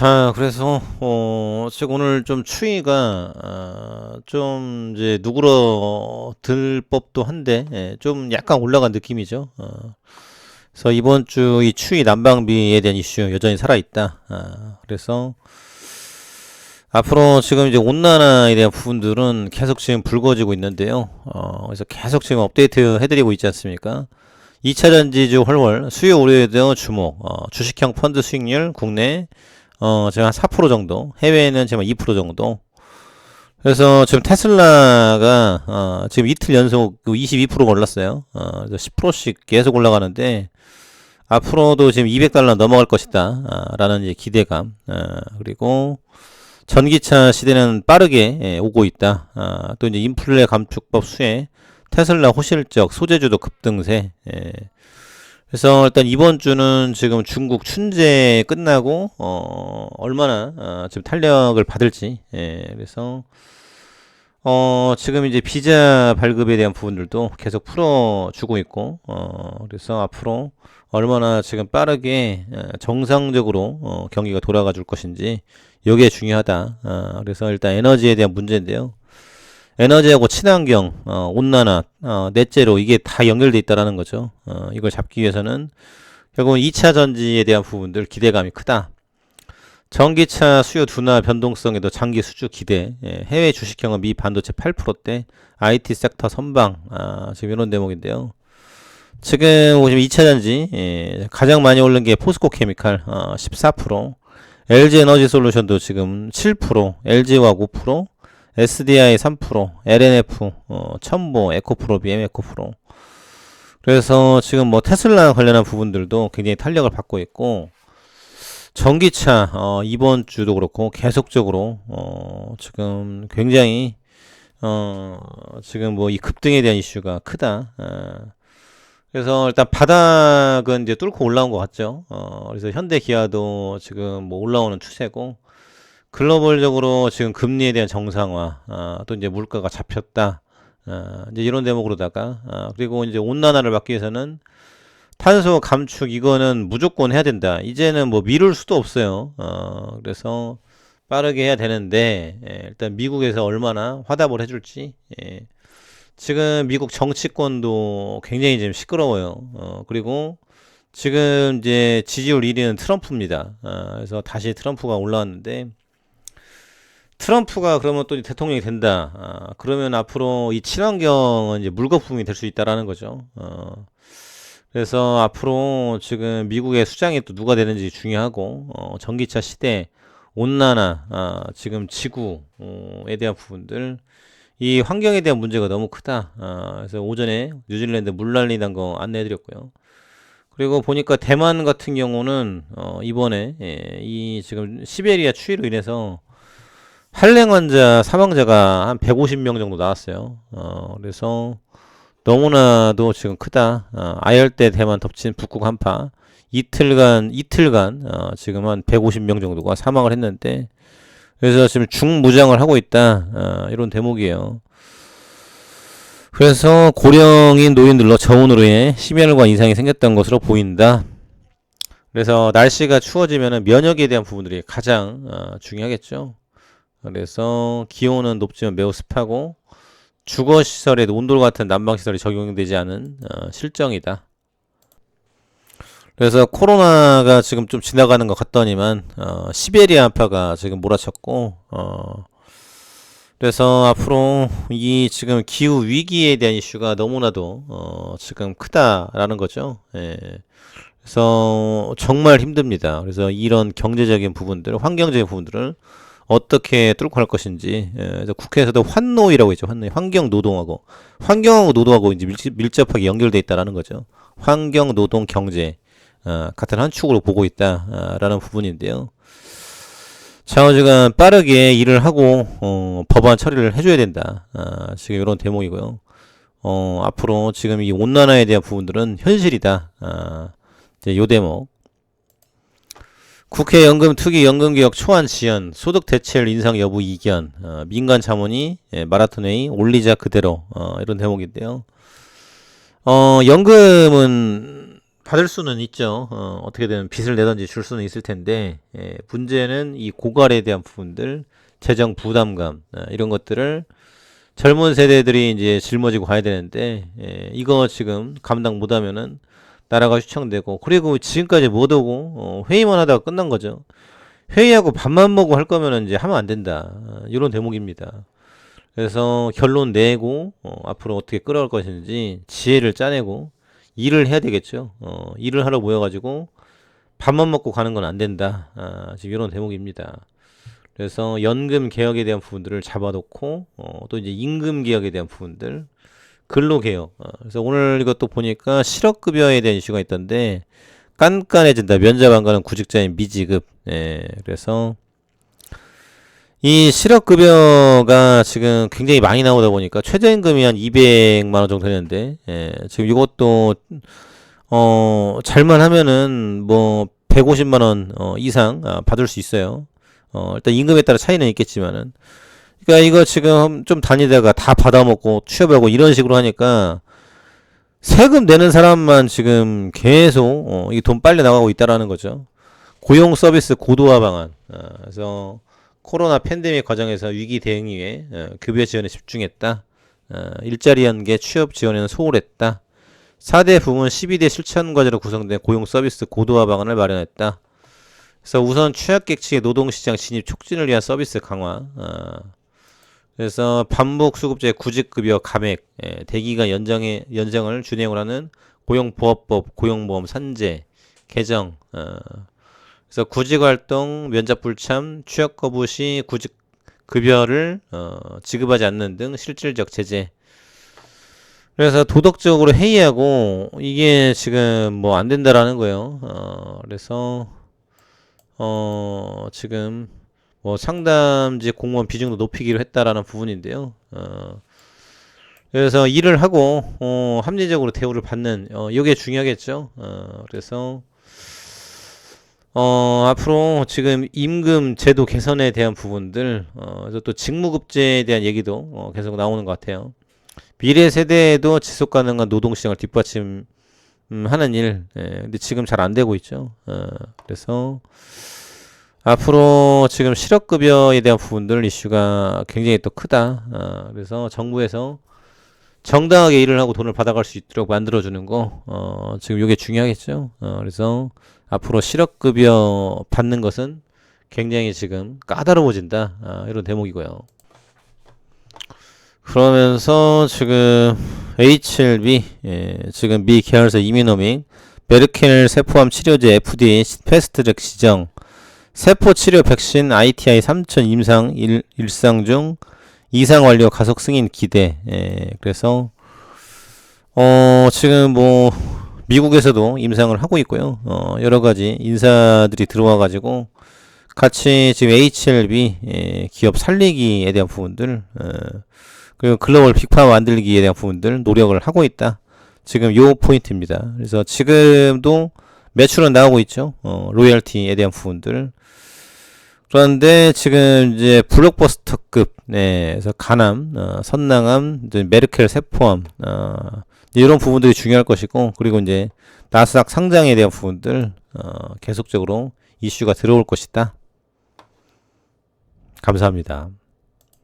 자, 그래서 즉 오늘 좀 추위가 좀 이제 누그러들 법도 한데 좀 약간 올라간 느낌이죠. 그래서 이번 주 이 추위 난방비에 대한 이슈 여전히 살아있다. 그래서 앞으로 지금 이제 온난화에 대한 부분들은 계속 지금 불거지고 있는데요. 그래서 계속 지금 업데이트 해드리고 있지 않습니까? 2차 전지주 헐월 수요 우려에 대한 주목, 주식형 펀드 수익률 국내 지금 한 4% 정도, 해외에는 지금 2% 정도. 그래서 지금 테슬라가 지금 이틀 연속 22%가 올랐어요. 그래서 10%씩 계속 올라가는데 앞으로도 지금 200달러 넘어갈 것이다 라는 이제 기대감. 그리고 전기차 시대는 빠르게 오고 있다. 또 이제 인플레 감축법 수혜, 테슬라 호실적 소재주도 급등세. 그래서 일단 이번 주는 지금 중국 춘제 끝나고 얼마나 지금 탄력을 받을지. 그래서 지금 이제 비자 발급에 대한 부분들도 계속 풀어주고 있고, 그래서 앞으로 얼마나 지금 빠르게 정상적으로 경기가 돌아가 줄 것인지 이게 중요하다. 그래서 일단 에너지에 대한 문제인데요. 에너지하고 친환경, 온난화, 넷제로 이게 다 연결돼 있다라는 거죠. 이걸 잡기 위해서는 결국은 2차 전지에 대한 부분들 기대감이 크다. 전기차 수요 둔화 변동성에도 장기 수주 기대. 해외 주식형은 미 반도체 8%대, IT 섹터 선방. 지금 이런 대목인데요. 지금 보시면 2차 전지 가장 많이 오른 게 포스코 케미칼 14%, LG 에너지 솔루션도 지금 7%, LG화학 5%, SDI 3%, LNF, 첨보, 에코프로, BM 에코프로. 그래서 지금 뭐 테슬라 관련한 부분들도 굉장히 탄력을 받고 있고, 전기차, 이번 주도 그렇고, 계속적으로, 지금 굉장히, 지금 뭐 이 급등에 대한 이슈가 크다. 그래서 일단 바닥은 이제 뚫고 올라온 것 같죠. 그래서 현대 기아도 지금 뭐 올라오는 추세고, 글로벌적으로 지금 금리에 대한 정상화, 또 이제 물가가 잡혔다, 이제 이런 대목으로다가, 그리고 이제 온난화를 막기 위해서는 탄소 감축 이거는 무조건 해야 된다. 이제는 뭐 미룰 수도 없어요. 그래서 빠르게 해야 되는데, 일단 미국에서 얼마나 화답을 해줄지, 지금 미국 정치권도 굉장히 지금 시끄러워요. 그리고 지금 이제 지지율 1위는 트럼프입니다. 그래서 다시 트럼프가 올라왔는데, 트럼프가 그러면 또 대통령이 된다. 그러면 앞으로 이 친환경은 이제 물거품이 될 수 있다라는 거죠. 그래서 앞으로 지금 미국의 수장이 또 누가 되는지 중요하고, 전기차 시대, 온난화, 지금 지구에 대한 부분들, 이 환경에 대한 문제가 너무 크다. 그래서 오전에 뉴질랜드 물난리 난 거 안내해드렸고요. 그리고 보니까 대만 같은 경우는 이번에 이 지금 시베리아 추위로 인해서 한랭 환자 사망자가 한 150명 정도 나왔어요. 그래서 너무나도 지금 크다. 아열대 대만 덮친 북극 한파. 이틀간 지금 한 150명 정도가 사망을 했는데, 그래서 지금 중무장을 하고 있다. 이런 대목이에요. 그래서 고령인 노인들로 저온으로 인해 심혈관 이상이 생겼던 것으로 보인다. 그래서 날씨가 추워지면 면역에 대한 부분들이 가장 중요하겠죠. 그래서 기온은 높지만 매우 습하고 주거시설에 온돌 같은 난방시설이 적용되지 않은 실정이다. 그래서 코로나가 지금 좀 지나가는 것 같더니만 시베리아 한파가 지금 몰아쳤고, 그래서 앞으로 이 지금 기후 위기에 대한 이슈가 너무나도 지금 크다라는 거죠. 그래서 정말 힘듭니다. 그래서 이런 경제적인 부분들, 환경적인 부분들을 어떻게 뚫고 갈 것인지. 그래서 국회에서도 환노이라고 있죠. 환노이. 환경하고 노동하고 이제 밀접하게 연결돼 있다라는 거죠. 환경, 노동, 경제 같은 한 축으로 보고 있다라는 부분인데요. 차오즈가 빠르게 일을 하고 법안 처리를 해줘야 된다. 지금 이런 대목이고요. 앞으로 지금 이 온난화에 대한 부분들은 현실이다. 이제 요 대목. 국회 연금 투기 연금개혁 초안 지연, 소득 대체율 인상 여부 이견, 민간 자문위, 마라톤 회의 올리자 그대로, 이런 대목인데요. 연금은 받을 수는 있죠. 어떻게든 빚을 내든지 줄 수는 있을 텐데, 문제는 이 고갈에 대한 부분들, 재정 부담감, 이런 것들을 젊은 세대들이 이제 짊어지고 가야 되는데, 이거 지금 감당 못하면은 나라가 휘청되고, 그리고 지금까지 못 오고, 회의만 하다가 끝난 거죠. 회의하고 밥만 먹고 할 거면은 이제 하면 안 된다. 이런 대목입니다. 그래서 결론 내고, 앞으로 어떻게 끌어갈 것인지 지혜를 짜내고, 일을 해야 되겠죠. 일을 하러 모여가지고 밥만 먹고 가는 건 안 된다. 지금 이런 대목입니다. 그래서 연금 개혁에 대한 부분들을 잡아놓고 또 이제 임금 개혁에 대한 부분들, 근로 개혁. 그래서 오늘 이것도 보니까 실업급여에 대한 이슈가 있던데 깐깐해진다. 면접 안 가는 구직자인 미지급. 그래서 이 실업급여가 지금 굉장히 많이 나오다 보니까 최저임금이 한 200만 원 정도 되는데, 지금 이것도 잘만 하면은 뭐 150만 원 이상 받을 수 있어요. 일단 임금에 따라 차이는 있겠지만은, 그러니까 이거 지금 좀 다니다가 다 받아먹고 취업하고 이런 식으로 하니까 세금 내는 사람만 지금 계속 이 돈 빨리 나가고 있다라는 거죠. 고용 서비스 고도화 방안. 그래서 코로나 팬데믹 과정에서 위기 대응 위해 급여 지원에 집중했다. 일자리 연계 취업 지원에는 소홀했다. 4대 부문 12대 실천 과제로 구성된 고용 서비스 고도화 방안을 마련했다. 그래서 우선 취약객층의 노동시장 진입 촉진을 위한 서비스 강화. 그래서 반복 수급자의 구직급여 감액, 대기간 연장을 준행을 하는 고용보호법, 고용보험 산재 개정. 그래서 구직활동, 면접불참, 취업 거부 시 구직급여를 지급하지 않는 등 실질적 제재. 그래서 도덕적으로 해이하고 이게 지금 뭐 안 된다라는 거예요. 그래서 지금 뭐 상담직 공무원 비중도 높이기로 했다라는 부분인데요. 그래서 일을 하고 합리적으로 대우를 받는 이게 중요하겠죠. 그래서 앞으로 지금 임금 제도 개선에 대한 부분들, 그래서 또 직무급제에 대한 얘기도 계속 나오는 것 같아요. 미래 세대에도 지속 가능한 노동시장을 뒷받침 하는 일, 근데 지금 잘 안 되고 있죠. 그래서 앞으로 지금 실업급여에 대한 부분들 이슈가 굉장히 또 크다. 그래서 정부에서 정당하게 일을 하고 돈을 받아갈 수 있도록 만들어주는 거, 지금 이게 중요하겠죠. 그래서 앞으로 실업급여 받는 것은 굉장히 지금 까다로워진다. 이런 대목이고요. 그러면서 지금 H1B, 지금 미 계열사 이미노믹, 메르켈 세포암 치료제 FDA 패스트트랙 지정, 세포치료 백신 ITI 3천 임상 일상 중 이상 완료 가속 승인 기대. 그래서 지금 뭐 미국에서도 임상을 하고 있고요. 여러 가지 인사들이 들어와 가지고 같이 지금 HLB 기업 살리기에 대한 부분들, 그리고 글로벌 빅파 만들기에 대한 부분들 노력을 하고 있다. 지금 요 포인트입니다. 그래서 지금도 매출은 나오고 있죠. 로열티에 대한 부분들. 그런데 지금 이제 블록버스터급, 그래서 간암, 선낭암, 이제 메르켈 세포암, 이런 부분들이 중요할 것이고, 그리고 이제 나스닥 상장에 대한 부분들, 계속적으로 이슈가 들어올 것이다. 감사합니다.